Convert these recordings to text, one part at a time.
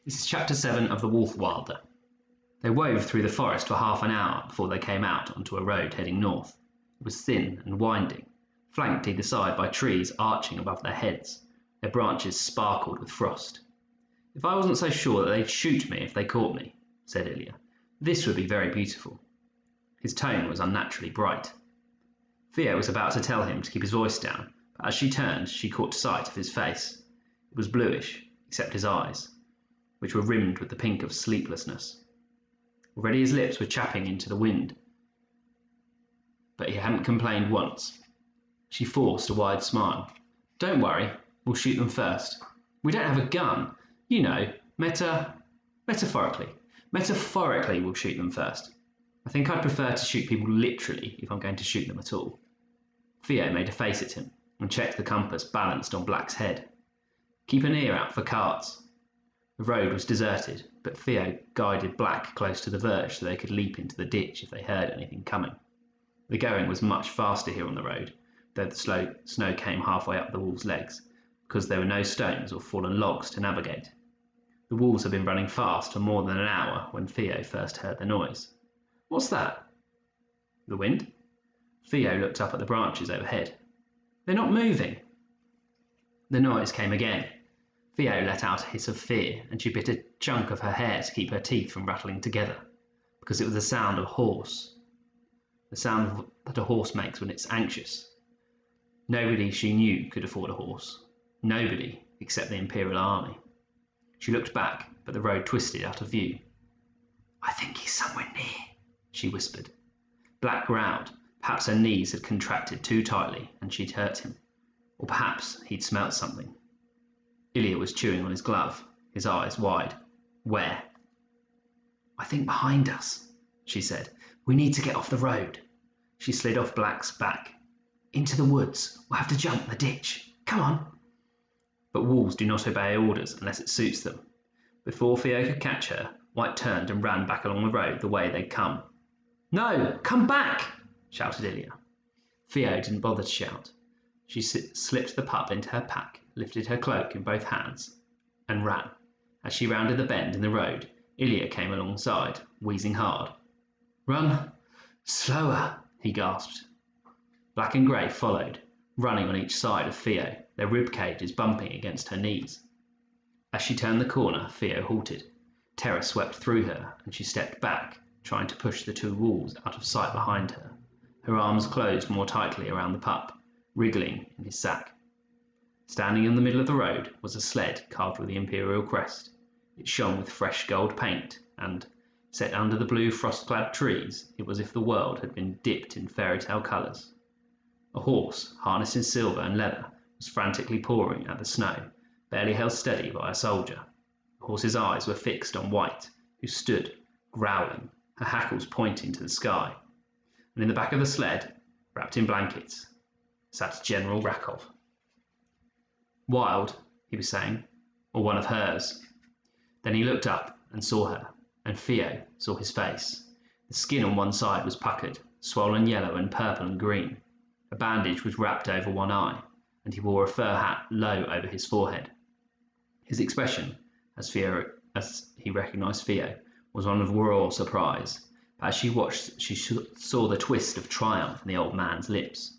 This is Chapter 7 of The Wolf Wilder. They wove through the forest for half an hour before they came out onto a road heading north. It was thin and winding, flanked either side by trees arching above their heads. Their branches sparkled with frost. "If I wasn't so sure that they'd shoot me if they caught me," said Ilya, "this would be very beautiful." His tone was unnaturally bright. Feo was about to tell him to keep his voice down, but as she turned, she caught sight of his face. It was bluish, except his eyes, which were rimmed with the pink of sleeplessness. Already his lips were chapping into the wind, but he hadn't complained once. She forced a wide smile. "Don't worry, we'll shoot them first. We don't have a gun. You know, metaphorically. Metaphorically we'll shoot them first. I think I'd prefer to shoot people literally if I'm going to shoot them at all." Feo made a face at him and checked the compass balanced on Black's head. "Keep an ear out for carts." The road was deserted, but Feo guided Black close to the verge so they could leap into the ditch if they heard anything coming. The going was much faster here on the road, though the snow came halfway up the wolves' legs, because there were no stones or fallen logs to navigate. The wolves had been running fast for more than an hour when Feo first heard the noise. "What's that?" "The wind?" Feo looked up at the branches overhead. "They're not moving." The noise came again. Feo let out a hiss of fear, and she bit a chunk of her hair to keep her teeth from rattling together, because it was the sound of a horse. The sound that a horse makes when it's anxious. Nobody she knew could afford a horse. Nobody except the Imperial Army. She looked back, but the road twisted out of view. "I think he's somewhere near," she whispered. Black growled. Perhaps her knees had contracted too tightly and she'd hurt him. Or perhaps he'd smelt something. Ilya was chewing on his glove, his eyes wide. "Where?" "I think behind us," she said. "We need to get off the road." She slid off Black's back. "Into the woods. We'll have to jump the ditch. Come on." But wolves do not obey orders unless it suits them. Before Feo could catch her, White turned and ran back along the road the way they'd come. "No, come back!" shouted Ilya. Feo didn't bother to shout. She slipped the pup into her pack, lifted her cloak in both hands, and ran. As she rounded the bend in the road, Ilya came alongside, wheezing hard. "Run slower," he gasped. Black and Grey followed, running on each side of Feo, their rib cages bumping against her knees. As she turned the corner, Feo halted. Terror swept through her, and she stepped back, trying to push the two wolves out of sight behind her. Her arms closed more tightly around the pup, wriggling in his sack. Standing in the middle of the road was a sled carved with the Imperial crest. It shone with fresh gold paint, and, set under the blue frost-clad trees, it was as if the world had been dipped in fairy-tale colours. A horse, harnessed in silver and leather, was frantically pawing at the snow, barely held steady by a soldier. The horse's eyes were fixed on White, who stood, growling, her hackles pointing to the sky. And in the back of the sled, wrapped in blankets, sat General Rakoff. "Wild," he was saying, "or one of hers." Then he looked up and saw her, and Feo saw his face. The skin on one side was puckered, swollen yellow and purple and green. A bandage was wrapped over one eye, and he wore a fur hat low over his forehead. His expression, as he recognized Feo, was one of raw surprise, but as she watched, she saw the twist of triumph in the old man's lips.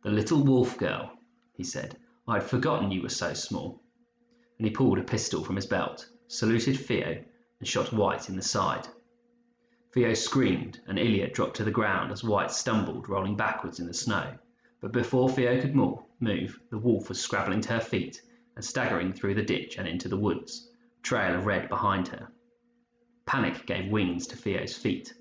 "The little wolf girl," he said. "I had forgotten you were so small." And he pulled a pistol from his belt, saluted Feo, and shot White in the side. Feo screamed, and Ilya dropped to the ground as White stumbled, rolling backwards in the snow. But before Feo could move, the wolf was scrabbling to her feet and staggering through the ditch and into the woods, a trail of red behind her. Panic gave wings to Feo's feet.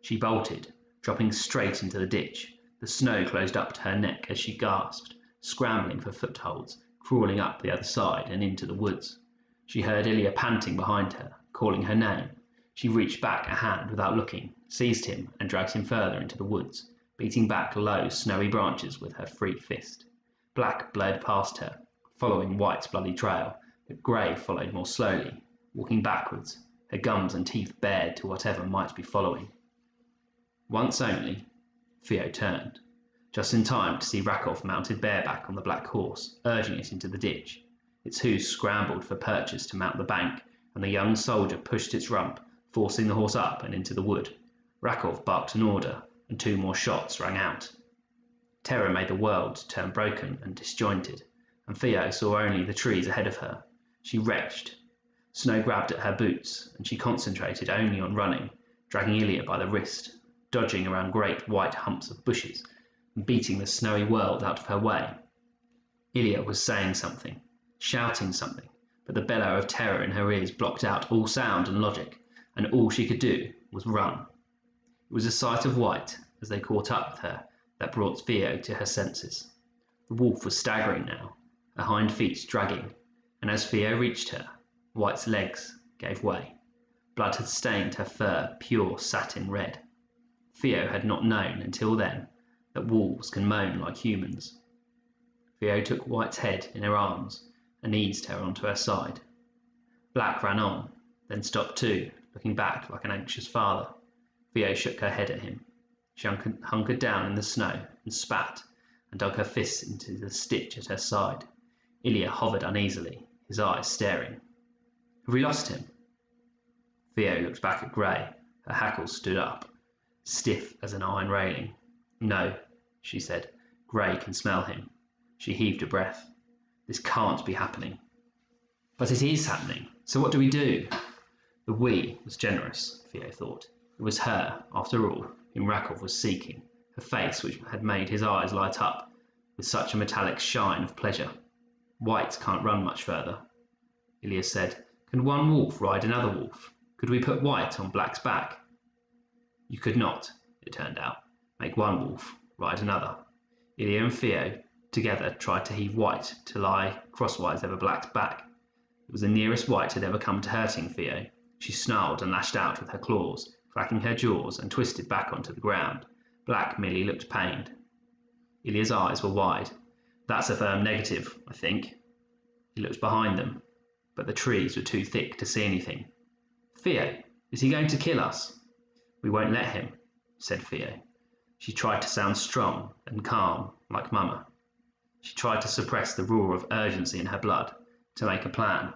She bolted, dropping straight into the ditch. The snow closed up to her neck as she gasped, scrambling for footholds, crawling up the other side and into the woods. She heard Ilya panting behind her, calling her name. She reached back a hand without looking, seized him, and dragged him further into the woods, beating back low, snowy branches with her free fist. Black bled past her, following White's bloody trail, but Grey followed more slowly, walking backwards, her gums and teeth bared to whatever might be following. Once only, Feo turned, just in time to see Rakoff mounted bareback on the black horse, urging it into the ditch. Its hoofs scrambled for perches to mount the bank, and the young soldier pushed its rump, forcing the horse up and into the wood. Rakoff barked an order, and 2 more shots rang out. Terror made the world turn broken and disjointed, and Feo saw only the trees ahead of her. She retched. Snow grabbed at her boots, and she concentrated only on running, dragging Ilya by the wrist, dodging around great white humps of bushes, and beating the snowy world out of her way. Ilya was saying something, shouting something, but the bellow of terror in her ears blocked out all sound and logic, and all she could do was run. It was a sight of white, as they caught up with her, that brought Feo to her senses. The wolf was staggering now, her hind feet dragging, and as Feo reached her, White's legs gave way. Blood had stained her fur pure satin red. Feo had not known until then that wolves can moan like humans. Feo took White's head in her arms and eased her onto her side. Black ran on, then stopped too, looking back like an anxious father. Feo shook her head at him. She hunkered down in the snow and spat and dug her fists into the stitch at her side. Ilya hovered uneasily, his eyes staring. Have we lost him? Feo looked back at Grey. Her hackles stood up, stiff as an iron railing. No, she said. Grey can smell him. She heaved a breath. This can't be happening. But it is happening. So what do we do? The we was generous, Feo thought. It was her, after all, whom Rakoff was seeking, her face which had made his eyes light up with such a metallic shine of pleasure. White can't run much further. Ilya said, Can one wolf ride another wolf? Could we put White on Black's back? You could not, it turned out, make one wolf ride another. Ilya and Feo together tried to heave White to lie crosswise over Black's back. It was the nearest White had ever come to hurting Feo. She snarled and lashed out with her claws, cracking her jaws, and twisted back onto the ground. Black merely looked pained. Ilya's eyes were wide. That's a firm negative, I think. He looked behind them, but the trees were too thick to see anything. Feo, is he going to kill us? We won't let him, said Feo. She tried to sound strong and calm, like Mama. She tried to suppress the roar of urgency in her blood, to make a plan.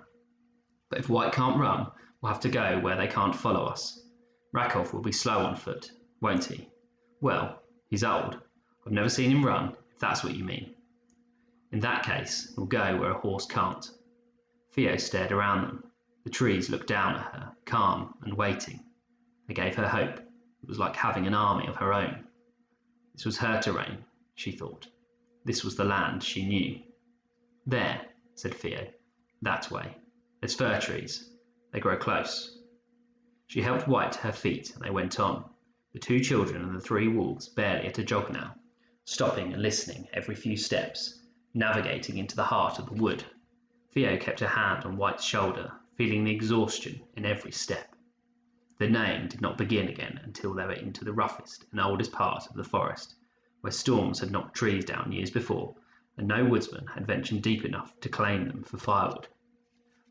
But if White can't run, we'll have to go where they can't follow us. Rakoff will be slow on foot, won't he? Well, he's old. I've never seen him run, if that's what you mean. In that case, we'll go where a horse can't. Feo stared around them. The trees looked down at her, calm and waiting. They gave her hope. It was like having an army of her own. This was her terrain, she thought. This was the land she knew. There, said Feo. That way. There's fir trees. They grow close. She helped White to her feet, and they went on, the 2 children and the 3 wolves barely at a jog now, stopping and listening every few steps, navigating into the heart of the wood. Feo kept her hand on White's shoulder, feeling the exhaustion in every step. The neighing did not begin again until they were into the roughest and oldest part of the forest, where storms had knocked trees down years before, and no woodsman had ventured deep enough to claim them for firewood.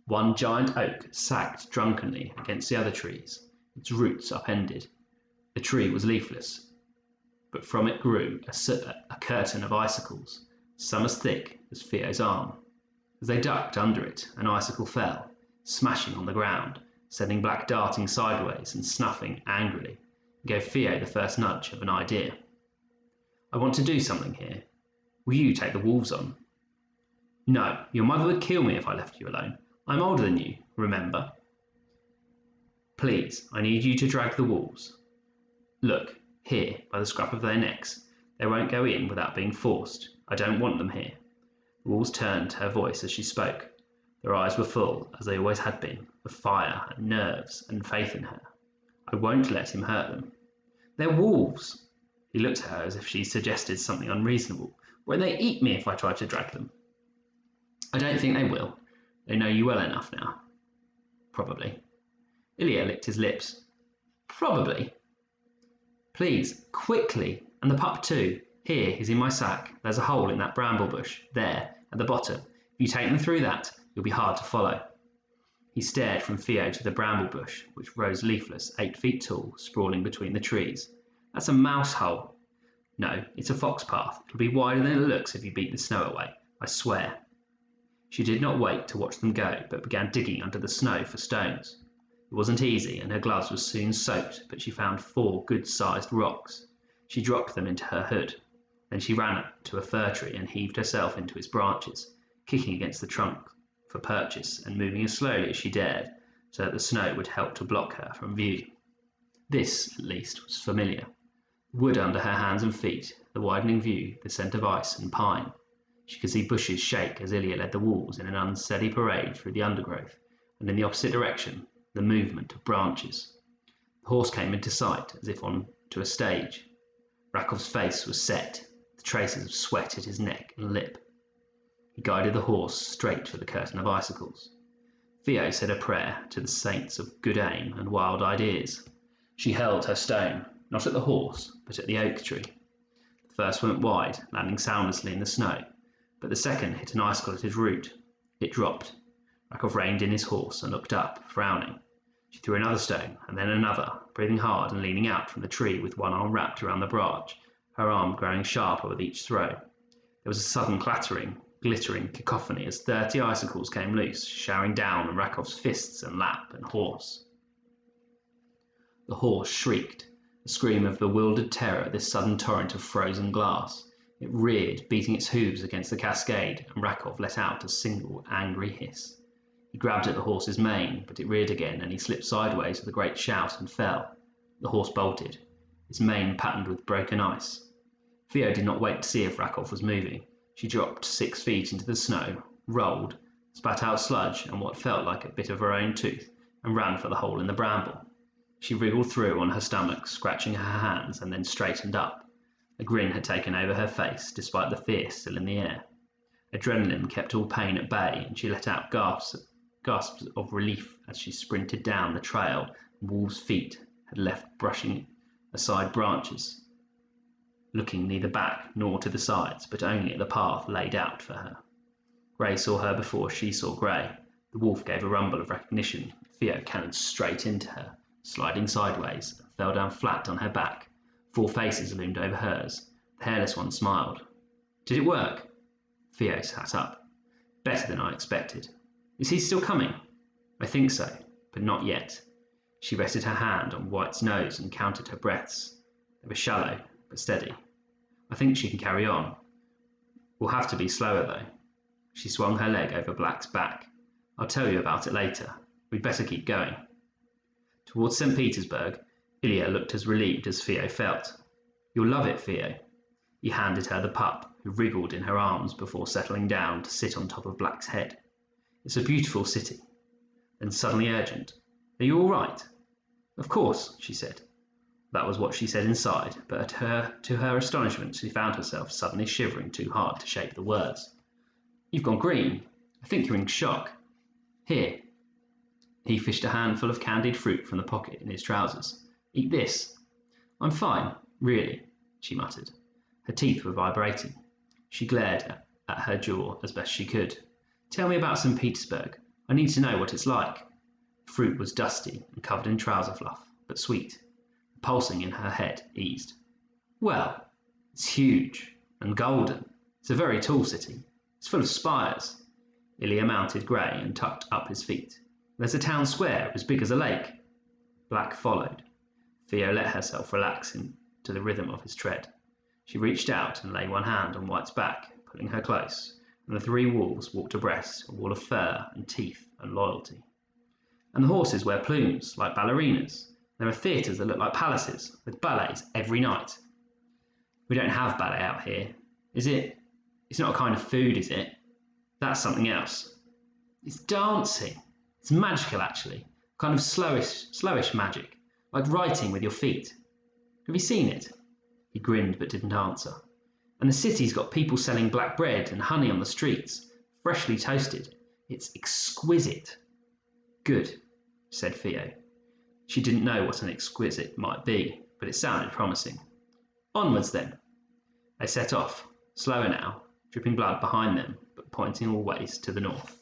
One giant oak sagged drunkenly against the other trees, its roots upended. The tree was leafless, but from it grew a curtain of icicles, some as thick as Feo's arm. As they ducked under it, an icicle fell, smashing on the ground, sending Black darting sideways and snuffing angrily, and gave Feo the first nudge of an idea. I want to do something here. Will you take the wolves on? No, your mother would kill me if I left you alone. I'm older than you, remember? Please, I need you to drag the wolves. Look, here, by the scruff of their necks. They won't go in without being forced. I don't want them here. The wolves turned to her voice as she spoke. Their eyes were full, as they always had been, of fire and nerves and faith in her. I won't let him hurt them. They're wolves. He looked at her as if she suggested something unreasonable. Won't they eat me if I try to drag them? I don't think they will. They know you well enough now. Probably. Ilya licked his lips. Probably. Please, quickly, and the pup too. Here, he's in my sack. There's a hole in that bramble bush, there, at the bottom. If you take them through that, you'll be hard to follow. He stared from Feo to the bramble bush, which rose leafless, 8 feet tall, sprawling between the trees. That's a mouse hole. No, it's a fox path. It'll be wider than it looks if you beat the snow away. I swear. She did not wait to watch them go, but began digging under the snow for stones. It wasn't easy, and her gloves were soon soaked, but she found 4 good-sized rocks. She dropped them into her hood. Then she ran up to a fir tree and heaved herself into its branches, kicking against the trunk for purchase and moving as slowly as she dared, so that the snow would help to block her from view. This, at least, was familiar. The wood under her hands and feet, the widening view, the scent of ice and pine. She could see bushes shake as Ilya led the wolves in an unsteady parade through the undergrowth, and in the opposite direction, the movement of branches. The horse came into sight as if on to a stage. Rakoff's face was set, the traces of sweat at his neck and lip. He guided the horse straight for the curtain of icicles. Feo said a prayer to the saints of good aim and wild ideas. She hurled her stone, not at the horse, but at the oak tree. The first went wide, landing soundlessly in the snow, but the second hit an icicle at his root. It dropped. Rakoff reined in his horse and looked up, frowning. She threw another stone, and then another, breathing hard and leaning out from the tree with one arm wrapped around the branch, her arm growing sharper with each throw. There was a sudden clattering, glittering cacophony as 30 icicles came loose, showering down on Rakoff's fists and lap and horse. The horse shrieked, a scream of bewildered terror at this sudden torrent of frozen glass. It reared, beating its hooves against the cascade, and Rakoff let out a single angry hiss. He grabbed at the horse's mane, but it reared again, and he slipped sideways with a great shout and fell. The horse bolted, its mane patterned with broken ice. Feo did not wait to see if Rakoff was moving. She dropped 6 feet into the snow, rolled, spat out sludge and what felt like a bit of her own tooth, and ran for the hole in the bramble. She wriggled through on her stomach, scratching her hands, and then straightened up. A grin had taken over her face, despite the fear still in the air. Adrenaline kept all pain at bay, and she let out gasps of relief as she sprinted down the trail the wolves' feet had left, brushing aside branches, looking neither back nor to the sides, but only at the path laid out for her. Grey saw her before she saw Grey. The wolf gave a rumble of recognition. Feo cannoned straight into her, sliding sideways, and fell down flat on her back. 4 faces loomed over hers. The hairless one smiled. "Did it work?" Feo sat up. "Better than I expected." "Is he still coming?" "I think so, but not yet." She rested her hand on White's nose and counted her breaths. They were shallow, but steady. "I think she can carry on. We'll have to be slower, though." She swung her leg over Black's back. "I'll tell you about it later. We'd better keep going." Towards St. Petersburg, Ilya looked as relieved as Feo felt. "You'll love it, Feo." He handed her the pup, who wriggled in her arms before settling down to sit on top of Black's head. "It's a beautiful city." Then suddenly urgent, "Are you all right?" "Of course," she said. That was what she said inside, but to her astonishment she found herself suddenly shivering too hard to shape the words. "You've gone green. I think you're in shock. Here." He fished a handful of candied fruit from the pocket in his trousers. "Eat this." "I'm fine, really," she muttered. Her teeth were vibrating. She glared at her jaw as best she could. "Tell me about St. Petersburg. I need to know what it's like." The fruit was dusty and covered in trouser fluff, but sweet. The pulsing in her head eased. "Well, it's huge and golden. It's a very tall city. It's full of spires." Ilya mounted Grey and tucked up his feet. "There's a town square as big as a lake." Black followed. Feo let herself relax into the rhythm of his tread. She reached out and laid one hand on White's back, pulling her close, and the 3 wolves walked abreast, a wall of fur and teeth and loyalty. "And the horses wear plumes, like ballerinas. There are theatres that look like palaces, with ballets every night." "We don't have ballet out here. Is it? It's not a kind of food, is it?" "That's something else." "It's dancing. It's magical, actually. Kind of slowish magic, like writing with your feet. Have you seen it?" He grinned but didn't answer. "And the city's got people selling black bread and honey on the streets, freshly toasted. It's exquisite." "Good," said Feo. She didn't know what an exquisite might be, but it sounded promising. "Onwards, then." They set off, slower now, dripping blood behind them, but pointing always to the north.